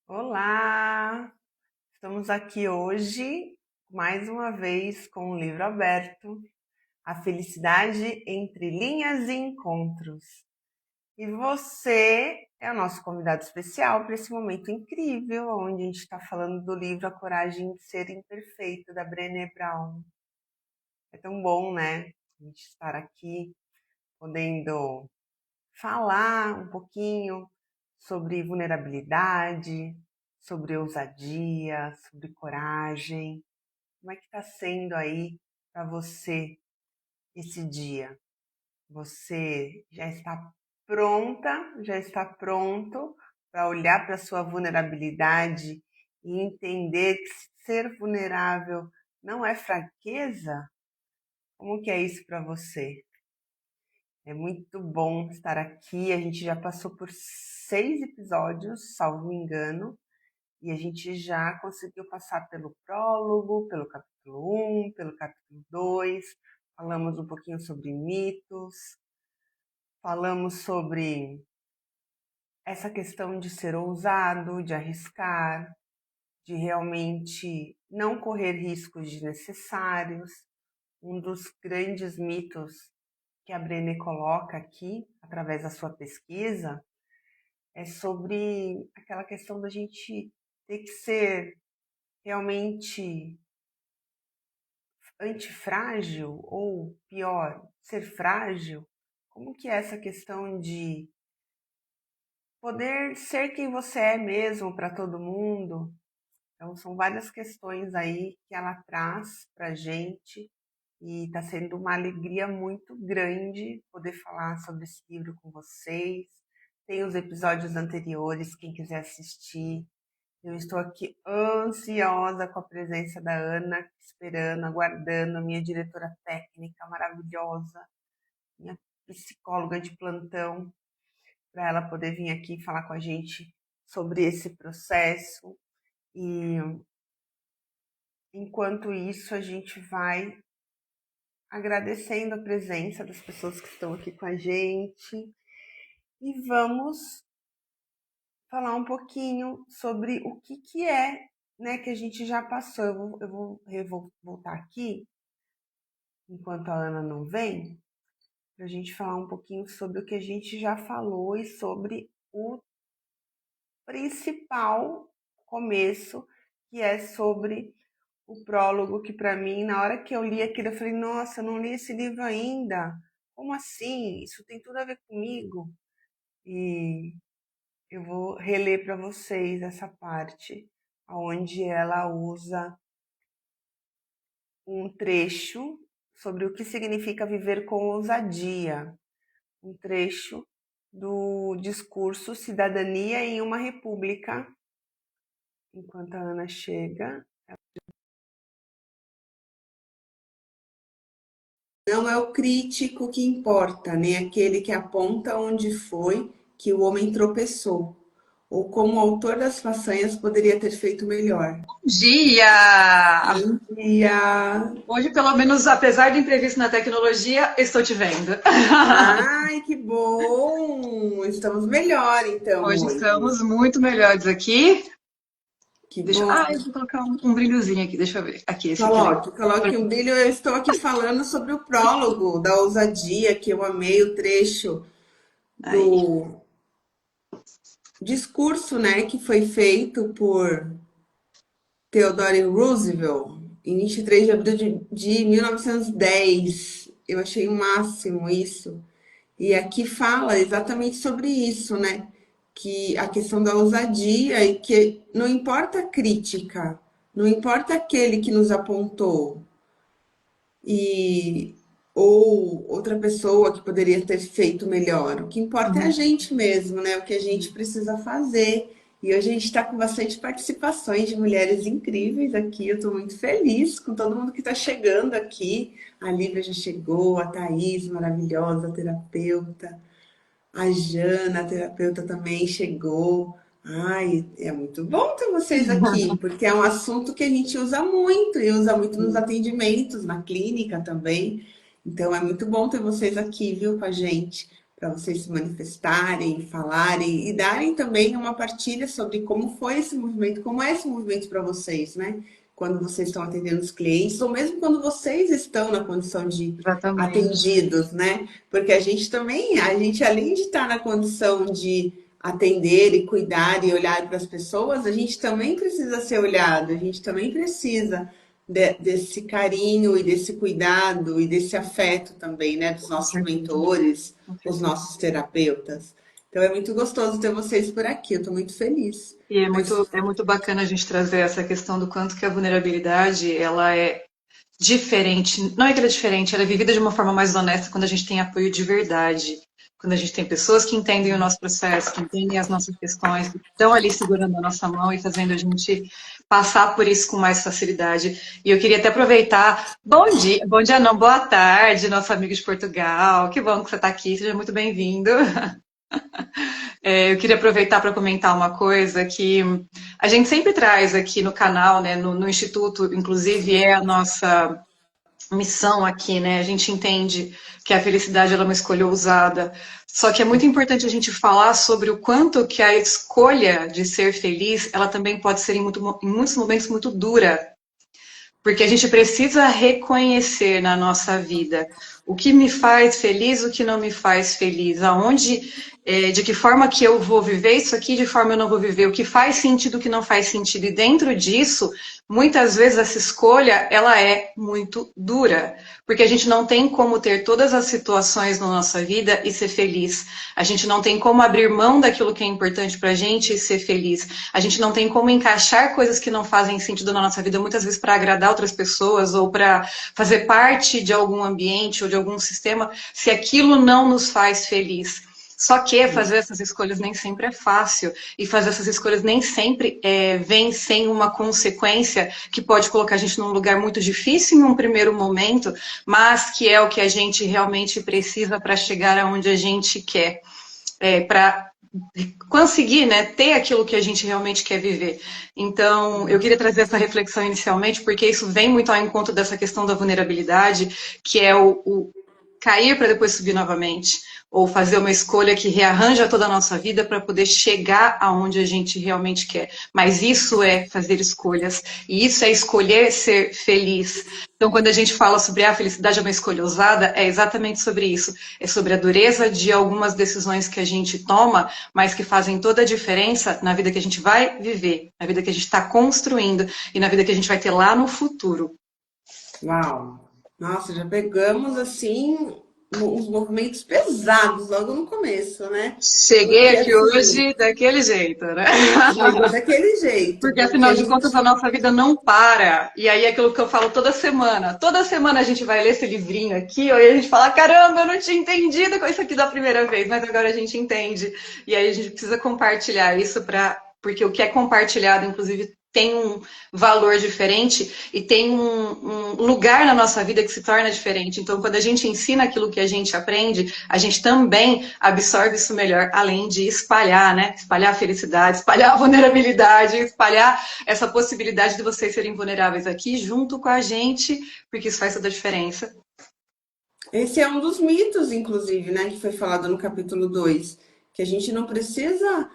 Olá! Estamos aqui hoje, mais uma vez, com o livro aberto, A Felicidade entre Linhas e Encontros. E você é o nosso convidado especial para esse momento incrível, onde a gente está falando do livro A Coragem de Ser Imperfeito, da Brené Brown. É tão bom, né? A gente estar aqui podendo falar um pouquinho sobre vulnerabilidade, sobre ousadia, sobre coragem. Como é que está sendo aí para você esse dia? Você já está pronta, já está pronto para olhar para a sua vulnerabilidade e entender que ser vulnerável não é fraqueza? Como que é isso para você? É muito bom estar aqui. A gente já passou por 6 episódios, salvo engano, e a gente já conseguiu passar pelo prólogo, pelo capítulo 1, pelo capítulo 2. Falamos um pouquinho sobre mitos, falamos sobre essa questão de ser ousado, de arriscar, de realmente não correr riscos desnecessários. Um dos grandes mitos que a Brené coloca aqui, através da sua pesquisa, é sobre aquela questão da gente ter que ser realmente antifrágil ou pior, ser frágil. Como que é essa questão de poder ser quem você é mesmo para todo mundo? Então são várias questões aí que ela traz para a gente e está sendo uma alegria muito grande poder falar sobre esse livro com vocês. Tem os episódios anteriores, quem quiser assistir. Eu estou aqui ansiosa com a presença da Ana, esperando, aguardando, a minha diretora técnica maravilhosa, minha psicóloga de plantão, para ela poder vir aqui falar com a gente sobre esse processo. E enquanto isso, a gente vai agradecendo a presença das pessoas que estão aqui com a gente e vamos falar um pouquinho sobre o que é, né, que a gente já passou. Eu vou voltar aqui, enquanto a Ana não vem, para a gente falar um pouquinho sobre o que a gente já falou e sobre o principal começo, que é sobre o prólogo, que para mim, na hora que eu li aquilo, eu falei, nossa, eu não li esse livro ainda. Como assim? Isso tem tudo a ver comigo? E eu vou reler para vocês essa parte, onde ela usa um trecho sobre o que significa viver com ousadia, um trecho do discurso Cidadania em uma República. Enquanto a Ana chega. Não é o crítico que importa, nem aquele que aponta onde foi que o homem tropeçou, ou como o autor das façanhas poderia ter feito melhor. Dia! Bom dia! Hoje, pelo menos, apesar do imprevisto na tecnologia, estou te vendo. Ai, que bom! Estamos melhor então Hoje hoje. estamos muito melhores aqui. Que Deixa bom! eu vou colocar um brilhozinho aqui, deixa eu ver. Aqui, esse aqui é legal. Coloque um brilho. Eu estou aqui falando sobre o prólogo da ousadia, que eu amei o trecho Aí. do discurso, né, que foi feito por Theodore Roosevelt em 23 de abril de 1910. Eu achei o máximo isso. E aqui fala exatamente sobre isso, né? Que a questão da ousadia e que não importa a crítica, não importa aquele que nos apontou e ou outra pessoa que poderia ter feito melhor. O que importa é a Uhum. gente mesmo, né? O que a gente precisa fazer. E hoje a gente está com bastante participações de mulheres incríveis aqui. Eu estou muito feliz com todo mundo que está chegando aqui. A Lívia já chegou, a Thaís, maravilhosa, terapeuta. A Jana, a terapeuta, também chegou. Ai, é muito bom ter vocês aqui, porque é um assunto que a gente usa muito e usa muito nos atendimentos, na clínica também. Então é muito bom ter vocês aqui, viu, com a gente, para vocês se manifestarem, falarem e darem também uma partilha sobre como foi esse movimento, como é esse movimento para vocês, né? Quando vocês estão atendendo os clientes, ou mesmo quando vocês estão na condição de Exatamente. atendidos, né? Porque a gente também, a gente além de estar na condição de atender e cuidar e olhar para as pessoas, a gente também precisa ser olhado, a gente também precisa desse carinho e desse cuidado e desse afeto também, né? Dos Com nossos certeza, mentores, com os certeza. nossos terapeutas. Então é muito gostoso ter vocês por aqui, eu estou muito feliz. E Mas é muito bacana a gente trazer essa questão do quanto que a vulnerabilidade, ela é diferente. Não é que ela é diferente, ela é vivida de uma forma mais honesta quando a gente tem apoio de verdade. Quando a gente tem pessoas que entendem o nosso processo, que entendem as nossas questões, que estão ali segurando a nossa mão e fazendo a gente passar por isso com mais facilidade. E eu queria até aproveitar. Bom dia não, boa tarde, nosso amigo de Portugal. Que bom que você está aqui, seja muito bem-vindo. Eu queria aproveitar para comentar uma coisa que a gente sempre traz aqui no canal, né, no Instituto, inclusive é a nossa missão aqui, né? A gente entende que a felicidade ela é uma escolha ousada. Só que é muito importante a gente falar sobre o quanto que a escolha de ser feliz, ela também pode ser em muitos momentos muito dura. Porque a gente precisa reconhecer na nossa vida o que me faz feliz, o que não me faz feliz, aonde, de que forma que eu vou viver isso aqui, de forma eu não vou viver, o que faz sentido, o que não faz sentido. E dentro disso, muitas vezes essa escolha, ela é muito dura, porque a gente não tem como ter todas as situações na nossa vida e ser feliz. A gente não tem como abrir mão daquilo que é importante pra gente e ser feliz. A gente não tem como encaixar coisas que não fazem sentido na nossa vida, muitas vezes para agradar outras pessoas ou para fazer parte de algum ambiente ou de algum sistema, se aquilo não nos faz feliz. Só que fazer essas escolhas nem sempre é fácil, e fazer essas escolhas nem sempre vem sem uma consequência que pode colocar a gente num lugar muito difícil em um primeiro momento, mas que é o que a gente realmente precisa para chegar aonde a gente quer, para conseguir, né, ter aquilo que a gente realmente quer viver. Então, eu queria trazer essa reflexão inicialmente, porque isso vem muito ao encontro dessa questão da vulnerabilidade, que é o cair para depois subir novamente, ou fazer uma escolha que rearranja toda a nossa vida para poder chegar aonde a gente realmente quer. Mas isso é fazer escolhas, e isso é escolher ser feliz. Então, quando a gente fala sobre a felicidade é uma escolha ousada, é exatamente sobre isso. É sobre a dureza de algumas decisões que a gente toma, mas que fazem toda a diferença na vida que a gente vai viver, na vida que a gente está construindo e na vida que a gente vai ter lá no futuro. uau! Nossa, já pegamos assim uns movimentos pesados logo no começo, né? Cheguei Porque aqui assim, hoje daquele jeito, né? chegou daquele jeito, Porque porque afinal a de contas a gente nossa vida não para. E aí é aquilo que eu falo toda semana. Toda semana a gente vai ler esse livrinho aqui, ó, e a gente fala: caramba, eu não tinha entendido com isso aqui da primeira vez, mas agora a gente entende. E aí a gente precisa compartilhar isso porque o que é compartilhado, inclusive, tem um valor diferente e tem um lugar na nossa vida que se torna diferente. Então, quando a gente ensina aquilo que a gente aprende, a gente também absorve isso melhor, além de espalhar, né? Espalhar a felicidade, espalhar a vulnerabilidade, espalhar essa possibilidade de vocês serem vulneráveis aqui junto com a gente, porque isso faz toda a diferença. esse é um dos mitos, inclusive, né, que foi falado no capítulo 2, que a gente não precisa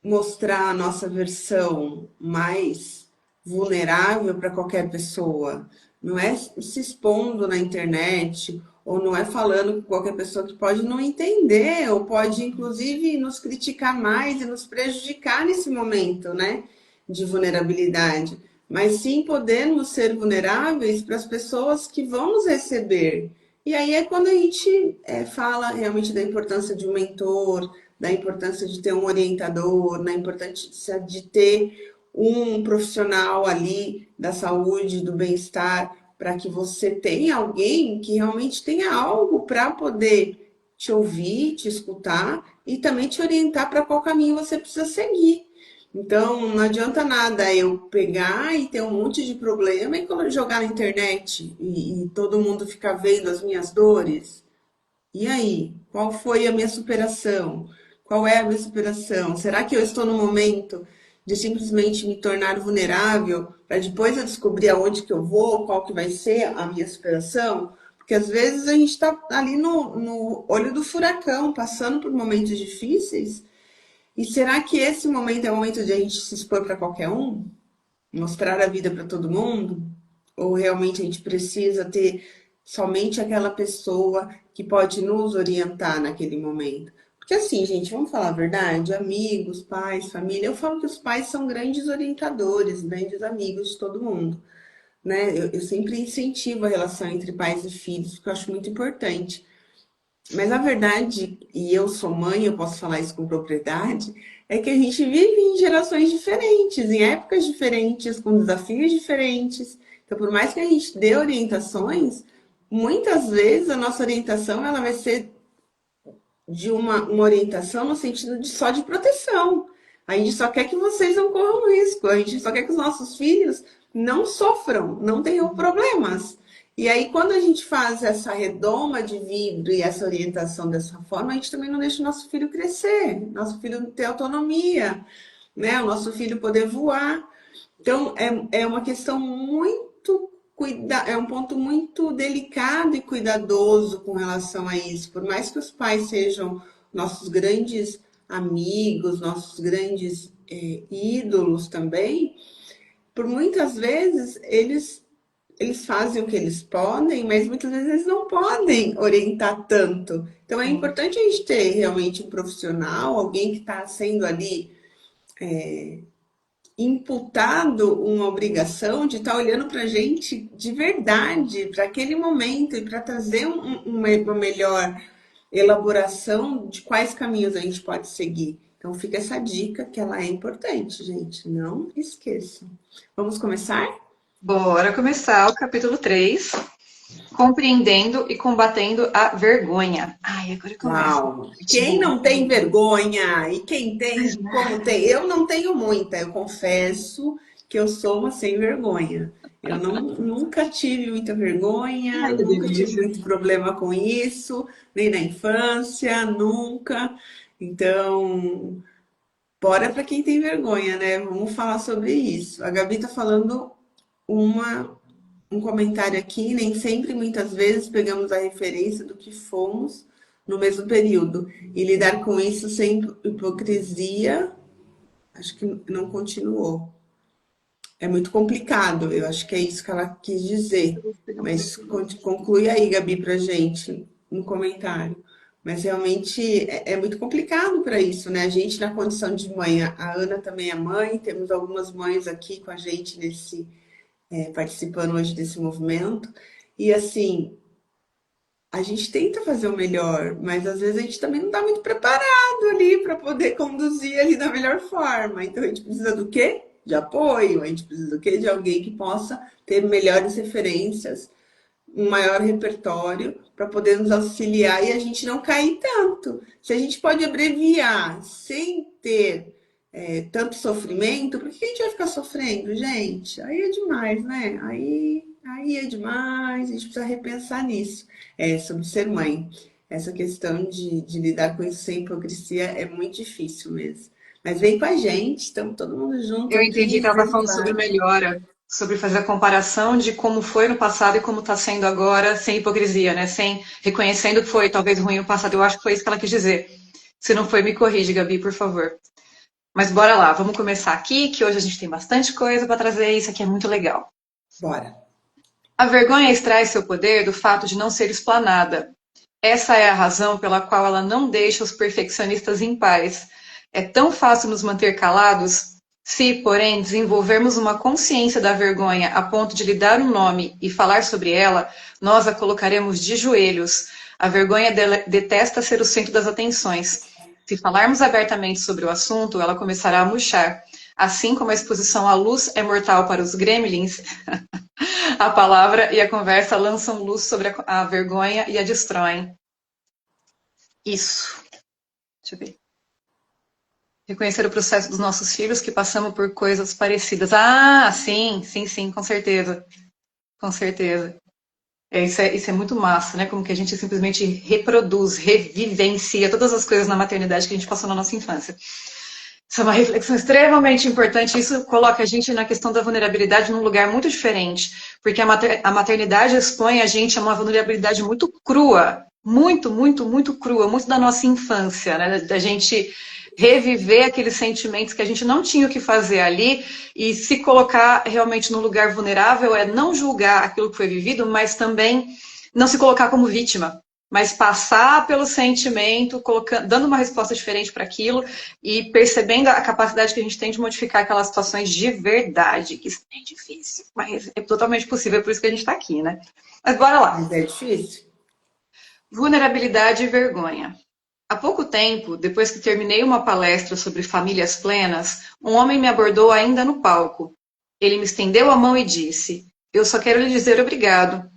mostrar a nossa versão mais vulnerável para qualquer pessoa. Não é se expondo na internet, ou não é falando com qualquer pessoa que pode não entender, ou pode, inclusive, nos criticar mais e nos prejudicar nesse momento, né, de vulnerabilidade. Mas sim podermos ser vulneráveis para as pessoas que vão nos receber. E aí é quando a gente fala realmente da importância de um mentor, da importância de ter um orientador, da importância de ter um profissional ali da saúde, do bem-estar, para que você tenha alguém que realmente tenha algo para poder te ouvir, te escutar e também te orientar para qual caminho você precisa seguir. Então, não adianta nada eu pegar e ter um monte de problema e jogar na internet e todo mundo ficar vendo as minhas dores. E aí, qual foi a minha superação? Qual é a minha superação? Será que eu estou no momento de simplesmente me tornar vulnerável para depois eu descobrir aonde que eu vou, qual que vai ser a minha superação? Porque às vezes a gente está ali no olho do furacão, passando por momentos difíceis. E será que esse momento é o momento de a gente se expor para qualquer um? Mostrar a vida para todo mundo? Ou realmente a gente precisa ter somente aquela pessoa que pode nos orientar naquele momento? Porque assim, gente, vamos falar a verdade, amigos, pais, família, eu falo que os pais são grandes orientadores, grandes amigos de todo mundo, né? Eu sempre incentivo a relação entre pais e filhos, porque eu acho muito importante. Mas a verdade, e eu sou mãe, eu posso falar isso com propriedade, é que a gente vive em gerações diferentes, em épocas diferentes, com desafios diferentes. Então, por mais que a gente dê orientações, muitas vezes a nossa orientação ela vai ser de uma orientação no sentido de só de proteção. A gente só quer que vocês não corram risco, a gente só quer que os nossos filhos não sofram, não tenham problemas. E aí, quando a gente faz essa redoma de vidro e essa orientação dessa forma, a gente também não deixa o nosso filho crescer, nosso filho ter autonomia, né? O nosso filho poder voar. Então, é uma questão muito é um ponto muito delicado e cuidadoso com relação a isso. Por mais que os pais sejam nossos grandes amigos, nossos grandes ídolos também, por muitas vezes eles fazem o que eles podem, mas muitas vezes eles não podem orientar tanto. Então é Sim. importante a gente ter realmente um profissional, alguém que está sendo ali imputado uma obrigação de estar olhando para a gente de verdade, para aquele momento, e para trazer uma melhor elaboração de quais caminhos a gente pode seguir. Então fica essa dica que ela é importante, gente. Não esqueçam. Vamos começar? Bora começar o capítulo 3, compreendendo e combatendo a vergonha. Ai, agora começa. Uau! Quem não tem vergonha? E quem tem, como tem? Eu não tenho muita, eu confesso que eu sou uma sem vergonha. Eu nunca tive muita vergonha, Ai, que nunca tive delícia. muito problema com isso, nem na infância, nunca. Então, bora para quem tem vergonha, né? Vamos falar sobre isso. A Gabi tá falando uma, um comentário aqui, nem sempre, muitas vezes, pegamos a referência do que fomos no mesmo período. E lidar com isso sem hipocrisia, acho que não continuou. É muito complicado, eu acho que é isso que ela quis dizer. Vou pegar um Mas pouquinho. conclui aí, Gabi, pra gente no comentário. Mas realmente é muito complicado para isso, né? A gente, na condição de mãe, a Ana também é mãe, temos algumas mães aqui com a gente nesse, participando hoje desse movimento. E assim, a gente tenta fazer o melhor, mas às vezes a gente também não está muito preparado ali para poder conduzir ali da melhor forma. Então a gente precisa do quê? De apoio, a gente precisa do quê? De alguém que possa ter melhores referências, um maior repertório para poder nos auxiliar e a gente não cair tanto. Se a gente pode abreviar sem ter tanto sofrimento, por que a gente vai ficar sofrendo, gente? Aí é demais, né? Aí é demais, a gente precisa repensar nisso. Sobre ser mãe. Essa questão de lidar com isso sem hipocrisia é muito difícil mesmo. Mas vem com a gente, estamos todo mundo junto Eu entendi que aqui, ela está firme e falando sobre forte. melhora, sobre fazer a comparação de como foi no passado e como está sendo agora, sem hipocrisia, né? Sem reconhecendo que foi talvez ruim no passado. Eu acho que foi isso que ela quis dizer. Se não foi, me corrige, Gabi, por favor. Mas bora lá, vamos começar aqui, que hoje a gente tem bastante coisa para trazer, isso aqui é muito legal. Bora. A vergonha extrai seu poder do fato de não ser explanada. Essa é a razão pela qual ela não deixa os perfeccionistas em paz. É tão fácil nos manter calados. Se, porém, desenvolvermos uma consciência da vergonha a ponto de lhe dar um nome e falar sobre ela, nós a colocaremos de joelhos. A vergonha detesta ser o centro das atenções. Se falarmos abertamente sobre o assunto, ela começará a murchar. Assim como a exposição à luz é mortal para os gremlins, a palavra e a conversa lançam luz sobre a vergonha e a destroem. Isso. Deixa eu ver. Reconhecer o processo dos nossos filhos que passamos por coisas parecidas. Ah, sim, sim, sim, com certeza. Com certeza. Isso é muito massa, né? Como que a gente simplesmente reproduz, revivencia todas as coisas na maternidade que a gente passou na nossa infância. Isso é uma reflexão extremamente importante. Isso coloca a gente na questão da vulnerabilidade num lugar muito diferente, porque a maternidade expõe a gente a uma vulnerabilidade muito crua, muito, muito, muito crua, muito da nossa infância, né? Da gente reviver aqueles sentimentos que a gente não tinha o que fazer ali e se colocar realmente num lugar vulnerável é não julgar aquilo que foi vivido, mas também não se colocar como vítima, mas passar pelo sentimento, colocando, dando uma resposta diferente para aquilo e percebendo a capacidade que a gente tem de modificar aquelas situações de verdade, que isso é difícil, mas é totalmente possível, é por isso que a gente está aqui, né? Mas bora lá. Mas é difícil. Vulnerabilidade e vergonha. Há pouco tempo, depois que terminei uma palestra sobre famílias plenas, um homem me abordou ainda no palco. Ele me estendeu a mão e disse: "Eu só quero lhe dizer obrigado."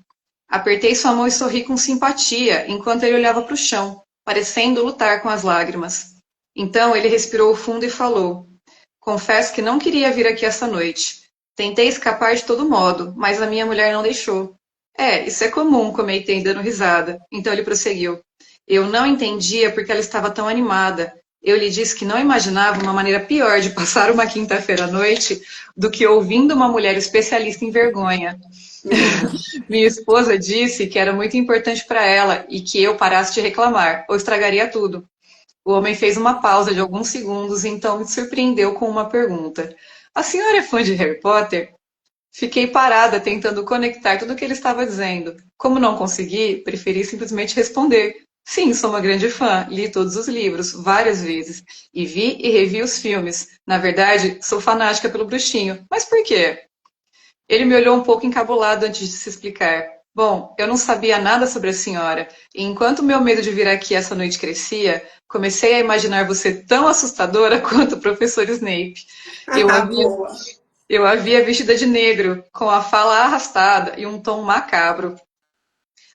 Apertei sua mão e sorri com simpatia, enquanto ele olhava para o chão, parecendo lutar com as lágrimas. Então ele respirou fundo e falou: "Confesso que não queria vir aqui essa noite. Tentei escapar de todo modo, mas a minha mulher não deixou." Isso é comum, comentei dando risada. Então ele prosseguiu: "Eu não entendia porque ela estava tão animada. Eu lhe disse que não imaginava uma maneira pior de passar uma quinta-feira à noite do que ouvindo uma mulher especialista em vergonha. Minha esposa disse que era muito importante para ela e que eu parasse de reclamar, ou estragaria tudo." O homem fez uma pausa de alguns segundos e então me surpreendeu com uma pergunta: "A senhora é fã de Harry Potter?" Fiquei parada tentando conectar tudo o que ele estava dizendo. Como não consegui, preferi simplesmente responder: "Sim, sou uma grande fã, li todos os livros, várias vezes, e vi e revi os filmes. Na verdade, sou fanática pelo bruxinho. Mas por quê?" Ele me olhou um pouco encabulado antes de se explicar. Bom, eu não sabia nada sobre a senhora, e enquanto meu medo de vir aqui essa noite crescia, comecei a imaginar você tão assustadora quanto o professor Snape. Eu havia, Boa. eu havia vestida de negro, com a fala arrastada e um tom macabro.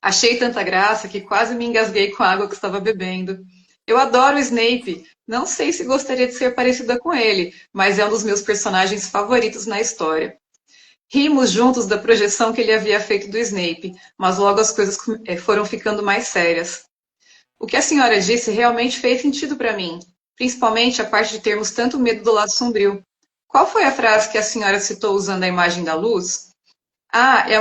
Achei tanta graça que quase me engasguei com a água que estava bebendo. Eu adoro o Snape. Não sei se gostaria de ser parecida com ele, mas é um dos meus personagens favoritos na história. Rimos juntos da projeção que ele havia feito do Snape, mas logo as coisas foram ficando mais sérias. O que a senhora disse realmente fez sentido para mim, principalmente a parte de termos tanto medo do lado sombrio. Qual foi a frase que a senhora citou usando a imagem da luz? Ah, é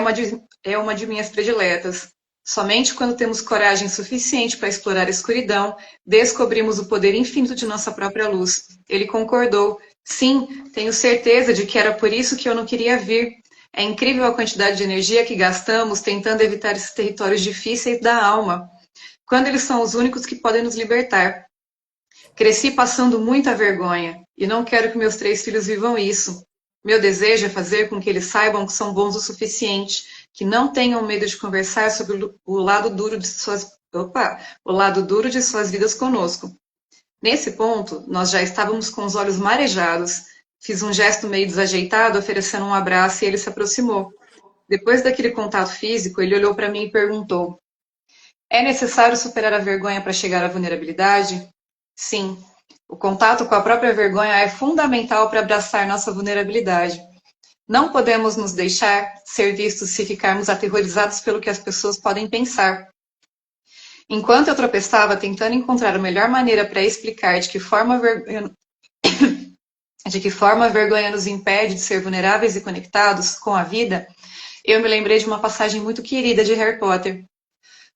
uma de minhas prediletas. Somente quando temos coragem suficiente para explorar a escuridão, descobrimos o poder infinito de nossa própria luz. Ele concordou. Sim, tenho certeza de que era por isso que eu não queria vir. É incrível a quantidade de energia que gastamos tentando evitar esses territórios difíceis da alma, quando eles são os únicos que podem nos libertar. Cresci passando muita vergonha e não quero que meus 3 filhos vivam isso. Meu desejo é fazer com que eles saibam que são bons o suficiente, que não tenham medo de conversar sobre o lado duro de suas vidas conosco. Nesse ponto, nós já estávamos com os olhos marejados. Fiz um gesto meio desajeitado, oferecendo um abraço, e ele se aproximou. Depois daquele contato físico, ele olhou para mim e perguntou: "É necessário superar a vergonha para chegar à vulnerabilidade?" Sim, o contato com a própria vergonha é fundamental para abraçar nossa vulnerabilidade. Não podemos nos deixar ser vistos se ficarmos aterrorizados pelo que as pessoas podem pensar. Enquanto eu tropeçava tentando encontrar a melhor maneira para explicar de que forma a vergonha nos impede de ser vulneráveis e conectados com a vida, eu me lembrei de uma passagem muito querida de Harry Potter.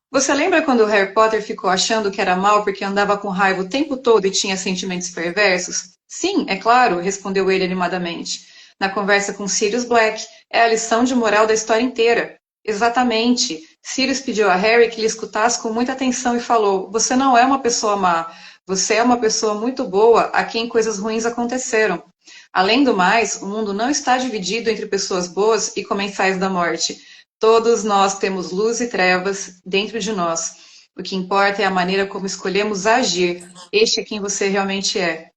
Você lembra quando o Harry Potter ficou achando que era mal porque andava com raiva o tempo todo e tinha sentimentos perversos? Sim, é claro, respondeu ele animadamente. Na conversa com Sirius Black, é a lição de moral da história inteira. Exatamente. Sirius pediu a Harry que lhe escutasse com muita atenção e falou: "Você não é uma pessoa má. Você é uma pessoa muito boa a quem coisas ruins aconteceram. Além do mais, o mundo não está dividido entre pessoas boas e comensais da morte. Todos nós temos luz e trevas dentro de nós. O que importa é a maneira como escolhemos agir. Este é quem você realmente é."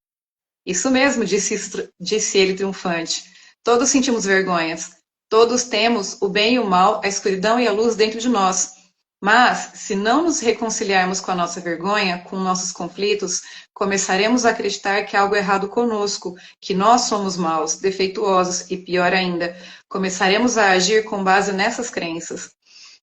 Isso mesmo, disse ele triunfante. Todos sentimos vergonhas. Todos temos o bem e o mal, a escuridão e a luz dentro de nós. Mas, se não nos reconciliarmos com a nossa vergonha, com nossos conflitos, começaremos a acreditar que há algo errado conosco, que nós somos maus, defeituosos e, pior ainda, começaremos a agir com base nessas crenças.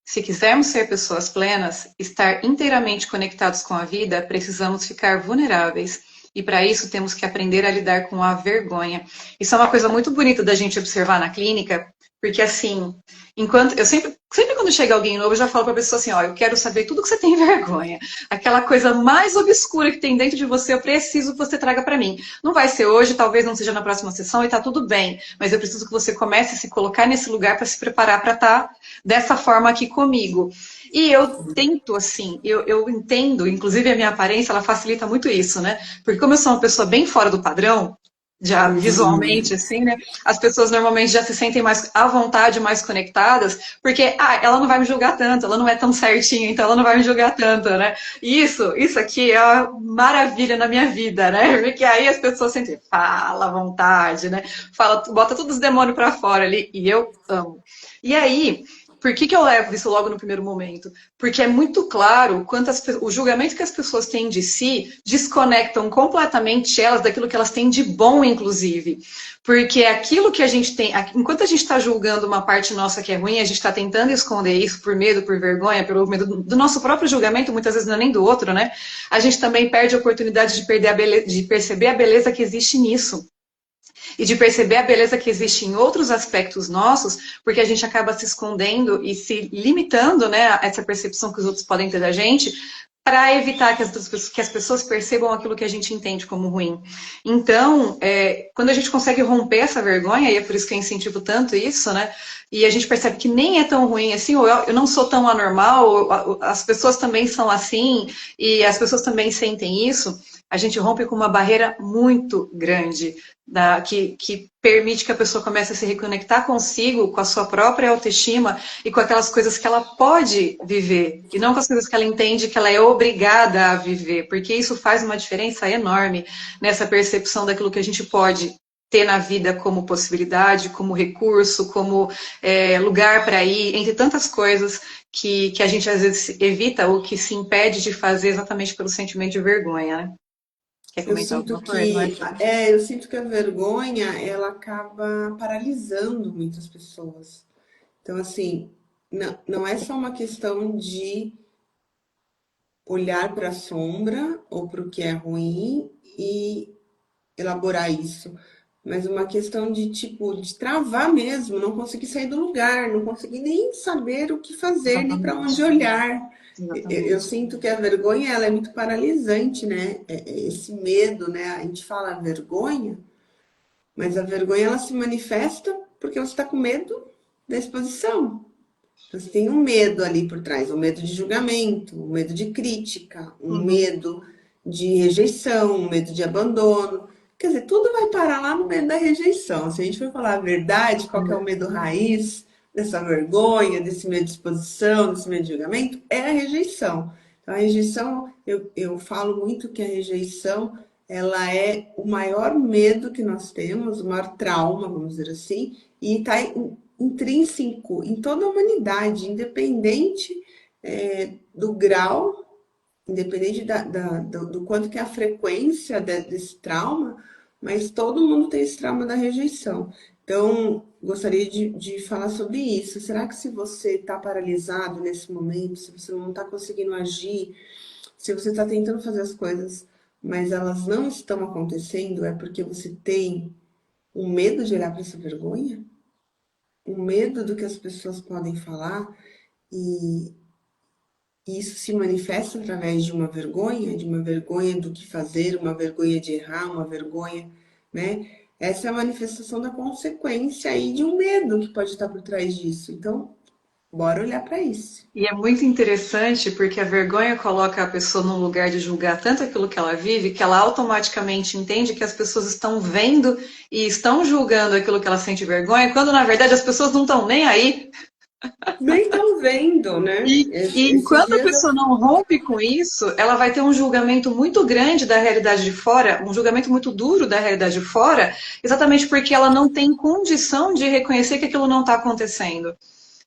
Se quisermos ser pessoas plenas, estar inteiramente conectados com a vida, precisamos ficar vulneráveis. E para isso temos que aprender a lidar com a vergonha. Isso é uma coisa muito bonita da gente observar na clínica, porque assim, enquanto eu sempre quando chega alguém novo, eu já falo para a pessoa assim, ó, eu quero saber tudo que você tem vergonha. Aquela coisa mais obscura que tem dentro de você, eu preciso que você traga para mim. Não vai ser hoje, talvez não seja na próxima sessão e tá tudo bem, mas eu preciso que você comece a se colocar nesse lugar para se preparar para estar dessa forma aqui comigo. E eu tento, assim, eu entendo, inclusive a minha aparência, ela facilita muito isso, né? Porque como eu sou uma pessoa bem fora do padrão, já visualmente, assim, né? As pessoas normalmente já se sentem mais à vontade, mais conectadas, porque, ela não vai me julgar tanto, ela não é tão certinha, então ela não vai me julgar tanto, né? Isso aqui é uma maravilha na minha vida, né? Porque aí as pessoas sentem, fala à vontade, né? Fala, bota todos os demônios pra fora ali, e eu amo. E aí, por que eu levo isso logo no primeiro momento? Porque é muito claro quanto o julgamento que as pessoas têm de si desconectam completamente elas daquilo que elas têm de bom, inclusive. Porque aquilo que a gente tem, enquanto a gente está julgando uma parte nossa que é ruim, a gente está tentando esconder isso por medo, por vergonha, pelo medo do nosso próprio julgamento, muitas vezes não é nem do outro, né? A gente também perde a oportunidade de perceber a beleza que existe nisso e de perceber a beleza que existe em outros aspectos nossos, porque a gente acaba se escondendo e se limitando, né, a essa percepção que os outros podem ter da gente, para evitar que as pessoas percebam aquilo que a gente entende como ruim. Então, quando a gente consegue romper essa vergonha, e é por isso que eu incentivo tanto isso, né? E a gente percebe que nem é tão ruim assim, ou eu não sou tão anormal, ou as pessoas também são assim, e as pessoas também sentem isso, a gente rompe com uma barreira muito grande, que permite que a pessoa comece a se reconectar consigo, com a sua própria autoestima e com aquelas coisas que ela pode viver, e não com as coisas que ela entende que ela é obrigada a viver, porque isso faz uma diferença enorme nessa percepção daquilo que a gente pode ter na vida como possibilidade, como recurso, como lugar para ir, entre tantas coisas que a gente às vezes evita ou que se impede de fazer exatamente pelo sentimento de vergonha, né? Quer Eu comentar sinto alguma coisa, que, Marcelo? eu sinto que a vergonha, ela acaba paralisando muitas pessoas. Então, assim, não é só uma questão de olhar para a sombra ou para o que é ruim e elaborar isso, mas uma questão de tipo de travar mesmo, não conseguir sair do lugar, não conseguir nem saber o que fazer, nem para onde Exatamente. olhar. Eu Exatamente. sinto que a vergonha ela é muito paralisante, né? Esse medo, né? A gente fala vergonha, mas a vergonha ela se manifesta porque você está com medo da exposição. Você tem um medo ali por trás, um medo de julgamento, um medo de crítica, um Uhum. medo de rejeição, um medo de abandono. Quer dizer, tudo vai parar lá no medo da rejeição. Se a gente for falar a verdade, qual que é o medo raiz dessa vergonha, desse medo de exposição, desse medo de julgamento? É a rejeição. Então, a rejeição, eu falo muito que a rejeição, ela é o maior medo que nós temos, o maior trauma, vamos dizer assim, e está intrínseco em toda a humanidade, independente do grau, independente do quanto que é a frequência desse trauma, mas todo mundo tem esse trauma da rejeição. Então, gostaria de falar sobre isso. Será que se você está paralisado nesse momento, se você não está conseguindo agir, se você está tentando fazer as coisas, mas elas não estão acontecendo, é porque você tem um medo de olhar para essa vergonha? O medo do que as pessoas podem falar e isso se manifesta através de uma vergonha do que fazer, uma vergonha de errar, uma vergonha, né? Essa é a manifestação da consequência aí de um medo que pode estar por trás disso. Então, bora olhar para isso. E é muito interessante porque a vergonha coloca a pessoa num lugar de julgar tanto aquilo que ela vive, que ela automaticamente entende que as pessoas estão vendo e estão julgando aquilo que ela sente vergonha, quando na verdade as pessoas não estão nem aí. Nem estão vendo, né? E Esses enquanto a dias eu pessoa não rompe com isso, ela vai ter um julgamento muito grande da realidade de fora, um julgamento muito duro da realidade de fora, exatamente porque ela não tem condição de reconhecer que aquilo não está acontecendo.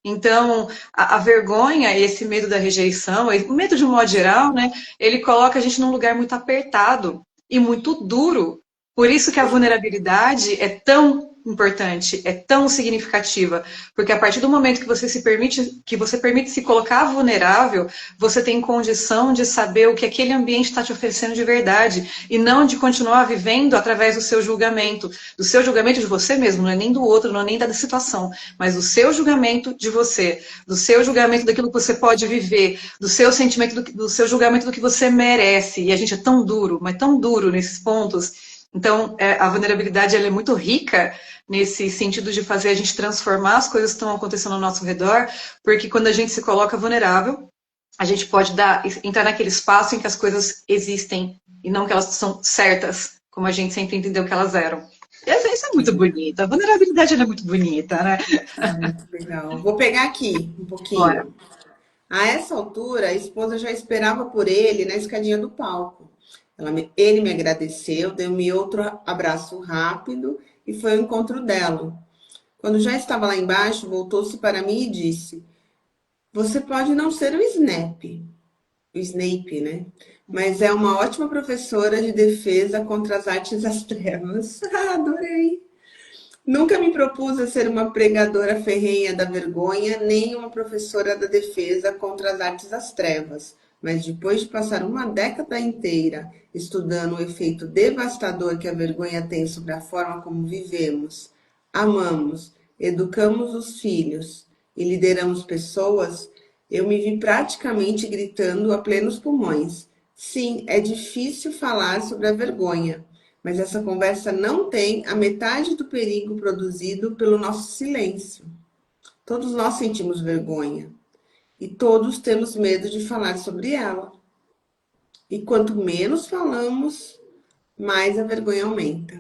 Então, a vergonha, esse medo da rejeição, o medo de um modo geral, né, ele coloca a gente num lugar muito apertado e muito duro. Por isso que a vulnerabilidade é tão importante, é tão significativa, porque a partir do momento que você permite se colocar vulnerável, você tem condição de saber o que aquele ambiente está te oferecendo de verdade, e não de continuar vivendo através do seu julgamento de você mesmo, não é nem do outro, não é nem da situação, mas do seu julgamento de você, do seu julgamento daquilo que você pode viver, do seu sentimento, do seu julgamento do que você merece. E a gente é tão duro, mas tão duro nesses pontos. Então, a vulnerabilidade ela é muito rica nesse sentido de fazer a gente transformar as coisas que estão acontecendo ao nosso redor, porque quando a gente se coloca vulnerável, a gente pode entrar naquele espaço em que as coisas existem e não que elas são certas, como a gente sempre entendeu que elas eram. Isso é muito bonito. A vulnerabilidade ela é muito bonita, né? Muito legal. Vou pegar aqui um Bora. pouquinho. A essa altura, a esposa já esperava por ele na escadinha do palco. Ele me agradeceu, deu-me outro abraço rápido e foi ao encontro dela. Quando já estava lá embaixo, voltou-se para mim e disse: Você pode não ser o Snape, né? Mas é uma ótima professora de defesa contra as artes das trevas. Adorei! Nunca me propus a ser uma pregadora ferrenha da vergonha, nem uma professora da defesa contra as artes das trevas. Mas depois de passar uma década inteira estudando o efeito devastador que a vergonha tem sobre a forma como vivemos, amamos, educamos os filhos e lideramos pessoas, eu me vi praticamente gritando a plenos pulmões. Sim, é difícil falar sobre a vergonha, mas essa conversa não tem a metade do perigo produzido pelo nosso silêncio. Todos nós sentimos vergonha e todos temos medo de falar sobre ela. E quanto menos falamos, mais a vergonha aumenta.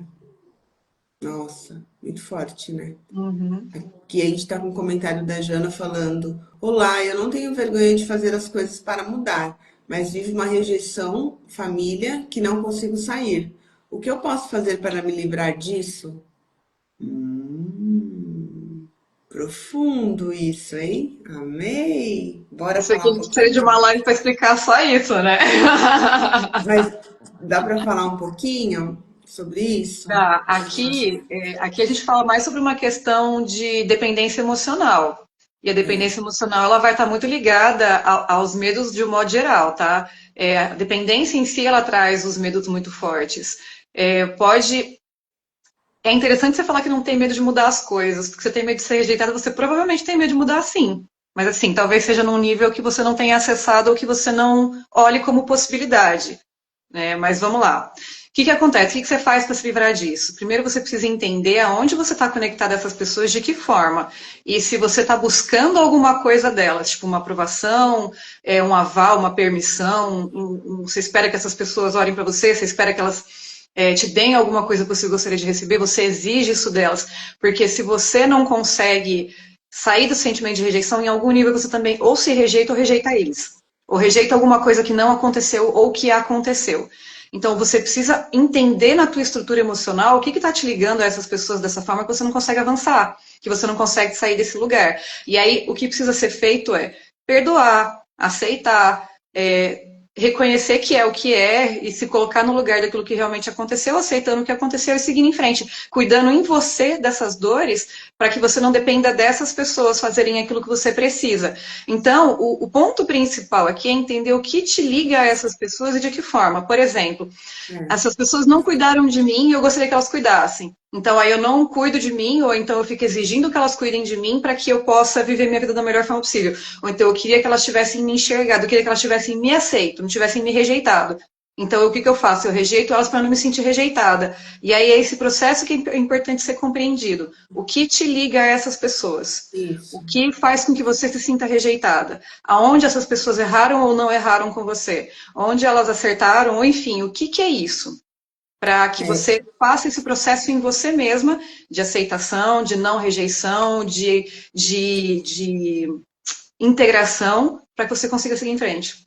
Nossa, muito forte, né? Uhum. Aqui a gente está com um comentário da Jana falando: Olá, eu não tenho vergonha de fazer as coisas para mudar, mas vivo uma rejeição, família, que não consigo sair. O que eu posso fazer para me livrar disso? Profundo isso, hein? Amei! Bora Isso aqui falar a um gente precisa de uma pouquinho? live para explicar só isso, né? Mas dá para falar um pouquinho sobre isso? Tá, aqui a gente fala mais sobre uma questão de dependência emocional. E a dependência emocional ela vai estar muito ligada aos medos de um modo geral, tá? A dependência em si ela traz os medos muito fortes. É interessante você falar que não tem medo de mudar as coisas, porque você tem medo de ser rejeitada, você provavelmente tem medo de mudar sim. Mas assim, talvez seja num nível que você não tenha acessado ou que você não olhe como possibilidade, né? Mas vamos lá. O que acontece? O que você faz para se livrar disso? Primeiro você precisa entender aonde você está conectado a essas pessoas, de que forma. E se você está buscando alguma coisa delas, tipo uma aprovação, um aval, uma permissão, você espera que essas pessoas olhem para você, você espera que elas te deem alguma coisa que você gostaria de receber, você exige isso delas. Porque se você não consegue sair do sentimento de rejeição, em algum nível você também ou se rejeita ou rejeita eles. Ou rejeita alguma coisa que não aconteceu ou que aconteceu. Então você precisa entender na tua estrutura emocional o que está te ligando a essas pessoas dessa forma que você não consegue avançar, que você não consegue sair desse lugar. E aí o que precisa ser feito é perdoar, aceitar, reconhecer que é o que é e se colocar no lugar daquilo que realmente aconteceu, aceitando o que aconteceu e seguindo em frente, cuidando em você dessas dores para que você não dependa dessas pessoas fazerem aquilo que você precisa. Então, o ponto principal aqui é entender o que te liga a essas pessoas e de que forma. Por exemplo, essas pessoas não cuidaram de mim e eu gostaria que elas cuidassem. Então, aí eu não cuido de mim, ou então eu fico exigindo que elas cuidem de mim para que eu possa viver minha vida da melhor forma possível. Ou então eu queria que elas tivessem me enxergado, eu queria que elas tivessem me aceito, não tivessem me rejeitado. Então, o que eu faço? Eu rejeito elas para não me sentir rejeitada. E aí é esse processo que é importante ser compreendido. O que te liga a essas pessoas? Isso. O que faz com que você se sinta rejeitada? Aonde essas pessoas erraram ou não erraram com você? Onde elas acertaram? Ou enfim, o que é isso? Para que você faça esse processo em você mesma, de aceitação, de não rejeição, de integração, para que você consiga seguir em frente.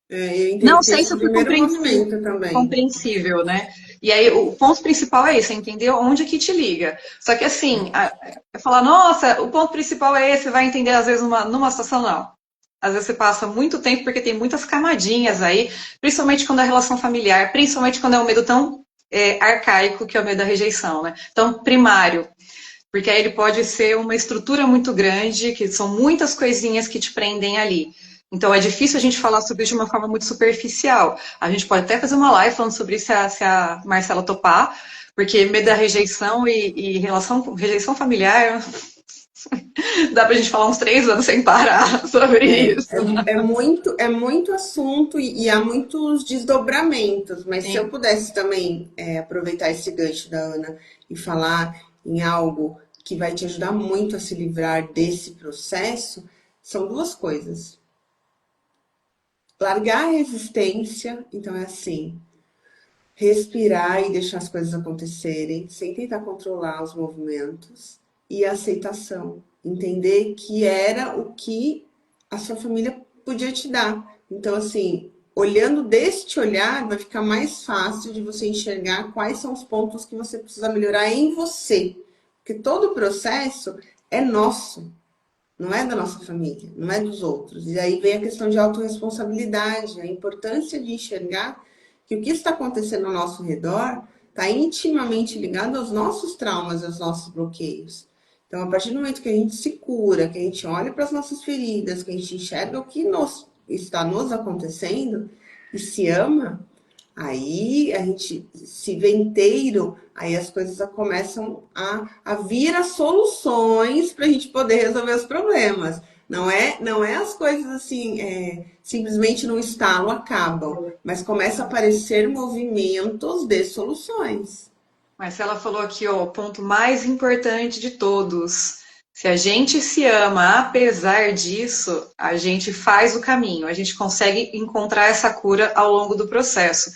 Eu entendo Não que sei esse é se o eu fui primeiro movimento também. compreensível, né? E aí o ponto principal é esse, é entender onde que te liga. Só que assim, é falar, nossa, o ponto principal é esse, vai entender às vezes numa situação, não. Às vezes você passa muito tempo porque tem muitas camadinhas aí, principalmente quando é relação familiar, principalmente quando é um medo tão arcaico que é o medo da rejeição, né? Tão primário. Porque aí ele pode ser uma estrutura muito grande, que são muitas coisinhas que te prendem ali. Então é difícil a gente falar sobre isso de uma forma muito superficial. A gente pode até fazer uma live falando sobre isso se a Marcela topar, porque medo da rejeição e rejeição familiar, dá pra gente falar uns 3 anos sem parar sobre isso. É muito assunto e há muitos desdobramentos, mas se eu Sim. pudesse também aproveitar esse gancho da Ana e falar em algo que vai te ajudar muito a se livrar desse processo, são duas coisas. Largar a resistência, então é assim, respirar e deixar as coisas acontecerem, sem tentar controlar os movimentos, e a aceitação, entender que era o que a sua família podia te dar. Então, assim, olhando deste olhar, vai ficar mais fácil de você enxergar quais são os pontos que você precisa melhorar em você. Porque todo o processo é nosso, não é da nossa família, não é dos outros. E aí vem a questão de autorresponsabilidade, a importância de enxergar que o que está acontecendo ao nosso redor está intimamente ligado aos nossos traumas, aos nossos bloqueios. Então, a partir do momento que a gente se cura, que a gente olha para as nossas feridas, que a gente enxerga o que está nos acontecendo e se ama, aí a gente se vê inteiro, aí as coisas começam a vir as soluções para a gente poder resolver os problemas. Não é as coisas assim, simplesmente no estalo acabam, mas começa a aparecer movimentos de soluções. Marcela falou aqui, ó, o ponto mais importante de todos. Se a gente se ama, apesar disso, a gente faz o caminho, a gente consegue encontrar essa cura ao longo do processo.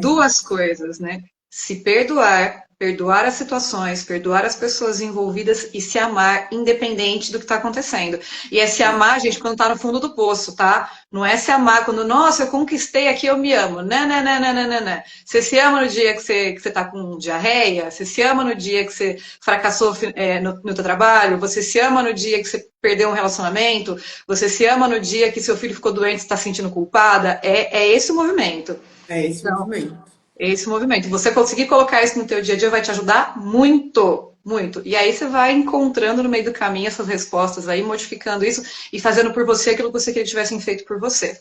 Duas coisas, né? Se perdoar, perdoar as situações, perdoar as pessoas envolvidas e se amar, independente do que está acontecendo. E é se amar, gente, quando tá no fundo do poço, tá? Não é se amar quando, nossa, eu conquistei aqui, eu me amo. Não, não, não, não, não, não. Você se ama no dia que você tá com diarreia, você se ama no dia que você fracassou no teu trabalho, você se ama no dia que você perdeu um relacionamento, você se ama no dia que seu filho ficou doente e está se sentindo culpada. É esse o movimento. É esse Então, movimento. esse movimento. Você conseguir colocar isso no teu dia a dia vai te ajudar muito, muito. E aí você vai encontrando no meio do caminho essas respostas aí, modificando isso e fazendo por você aquilo que você queria que tivessem feito por você.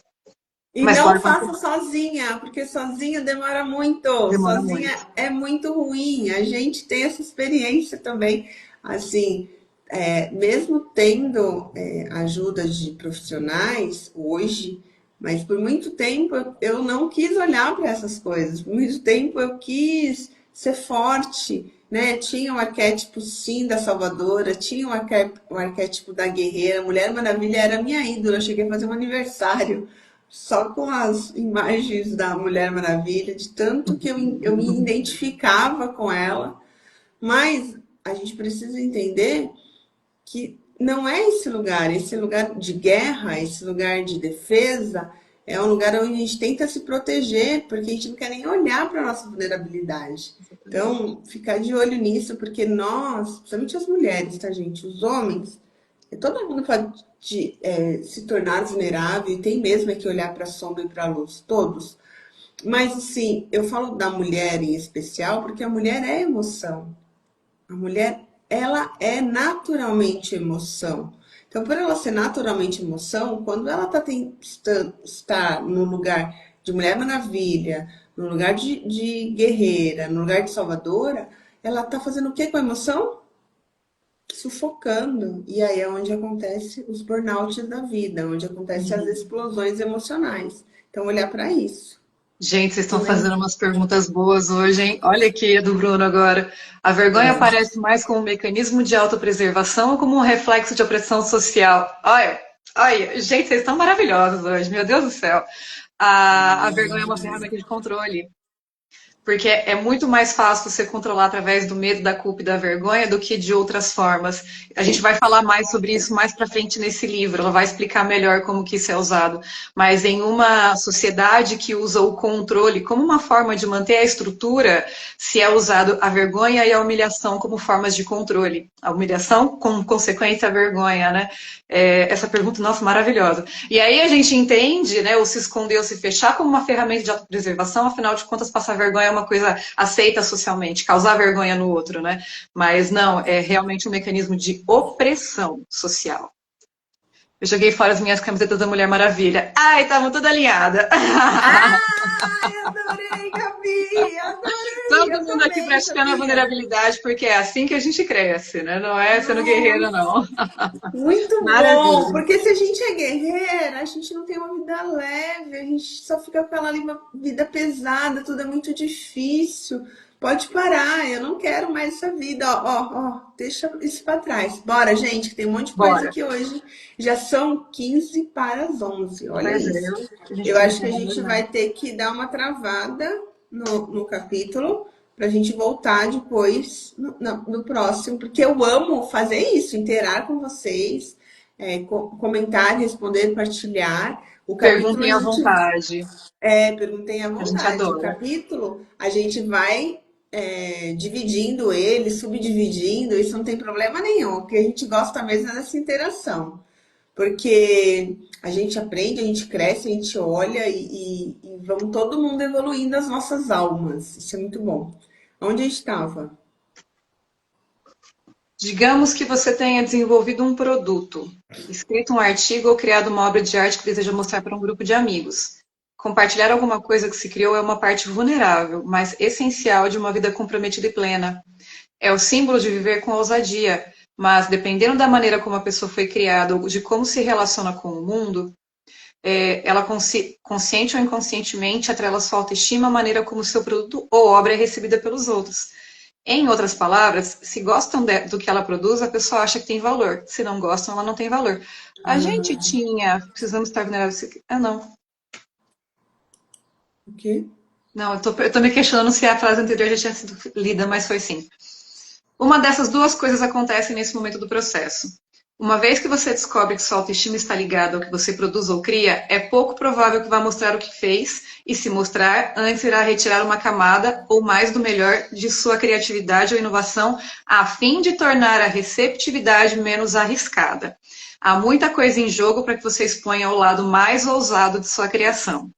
E Mas não pode faça sozinha, porque sozinha demora muito. demora Sozinha muito. é muito ruim. A gente tem essa experiência também. Assim, mesmo tendo ajuda de profissionais hoje, mas por muito tempo eu não quis olhar para essas coisas. Por muito tempo eu quis ser forte, né? Tinha o arquétipo, sim, da salvadora, tinha o arquétipo da guerreira. Mulher Maravilha era a minha ídola. Eu cheguei a fazer um aniversário só com as imagens da Mulher Maravilha, de tanto que eu me identificava com ela. Mas a gente precisa entender que não é esse lugar de guerra, esse lugar de defesa, é um lugar onde a gente tenta se proteger, porque a gente não quer nem olhar para a nossa vulnerabilidade. Então, ficar de olho nisso, porque nós, principalmente as mulheres, tá, gente? Os homens, todo mundo pode se tornar vulnerável e tem mesmo que olhar para a sombra e para a luz, todos. Mas, assim, eu falo da mulher em especial porque a mulher é emoção. A mulher, ela é naturalmente emoção. Então, por ela ser naturalmente emoção, quando ela está no lugar de Mulher Maravilha, no lugar de guerreira, no lugar de salvadora, ela está fazendo o que com a emoção? Sufocando. E aí é onde acontece os burnouts da vida, onde acontecem as explosões emocionais. Então, olhar para isso. Gente, vocês E estão lembra, fazendo umas perguntas boas hoje, hein? Olha aqui a do Bruno agora. A vergonha aparece mais como um mecanismo de autopreservação ou como um reflexo de opressão social? Olha, olha, gente, vocês estão maravilhosos hoje, meu Deus do céu. A vergonha é uma ferramenta de controle. Porque é muito mais fácil você controlar através do medo, da culpa e da vergonha do que de outras formas. A gente vai falar mais sobre isso mais para frente nesse livro. Ela vai explicar melhor como que isso é usado. Mas em uma sociedade que usa o controle como uma forma de manter a estrutura, se é usado a vergonha e a humilhação como formas de controle. A humilhação como consequência a vergonha, né? Essa pergunta, nossa, maravilhosa. E aí a gente entende, né, o se esconder ou se fechar como uma ferramenta de autopreservação, afinal de contas, passar vergonha é uma uma coisa aceita socialmente, causar vergonha no outro, né? Mas não, é realmente um mecanismo de opressão social. Eu joguei fora as minhas camisetas da Mulher Maravilha. Ai, estavam tudo alinhada. Ai, adorei, Gabi! Adorei! Todo Eu mundo aqui também, praticando a sabia? vulnerabilidade, porque é assim que a gente cresce, né? Não é sendo guerreira, Nossa! não. Muito bom, Maravilha. porque se a gente é guerreira, a gente não tem uma vida leve, a gente só fica com aquela vida pesada, tudo é muito difícil. Pode parar, eu não quero mais essa vida, ó, ó, ó, deixa isso pra trás. Bora, gente, que tem um monte de coisa Bora. aqui hoje. Já são 15 para as 11, olha Pois é, isso. a gente Eu podia acho que ter a mais gente nada. vai ter que dar uma travada no capítulo, para a gente voltar depois no próximo, porque eu amo fazer isso, interar com vocês, comentar, responder, partilhar. O capítulo a Perguntem à gente vontade. perguntem à A gente vontade. O adora. capítulo a gente vai dividindo ele, subdividindo, isso não tem problema nenhum. O que a gente gosta mesmo é dessa interação. Porque a gente aprende, a gente cresce, a gente olha e vamos todo mundo evoluindo as nossas almas. Isso é muito bom. Onde a gente estava? Digamos que você tenha desenvolvido um produto, escrito um artigo ou criado uma obra de arte que deseja mostrar para um grupo de amigos. Compartilhar alguma coisa que se criou é uma parte vulnerável, mas essencial de uma vida comprometida e plena. É o símbolo de viver com ousadia, mas dependendo da maneira como a pessoa foi criada ou de como se relaciona com o mundo, ela consciente ou inconscientemente atrela sua autoestima à maneira como seu produto ou obra é recebida pelos outros. Em outras palavras, se gostam do que ela produz, a pessoa acha que tem valor. Se não gostam, ela não tem valor. A gente Ah, tinha. Precisamos estar vulneráveis. Ah, não. o quê? Não, eu tô me questionando se a frase anterior já tinha sido lida, mas foi sim. Uma dessas duas coisas acontece nesse momento do processo. Uma vez que você descobre que sua autoestima está ligada ao que você produz ou cria, é pouco provável que vá mostrar o que fez, e se mostrar, antes irá retirar uma camada ou mais do melhor de sua criatividade ou inovação, a fim de tornar a receptividade menos arriscada. Há muita coisa em jogo para que você exponha o lado mais ousado de sua criação.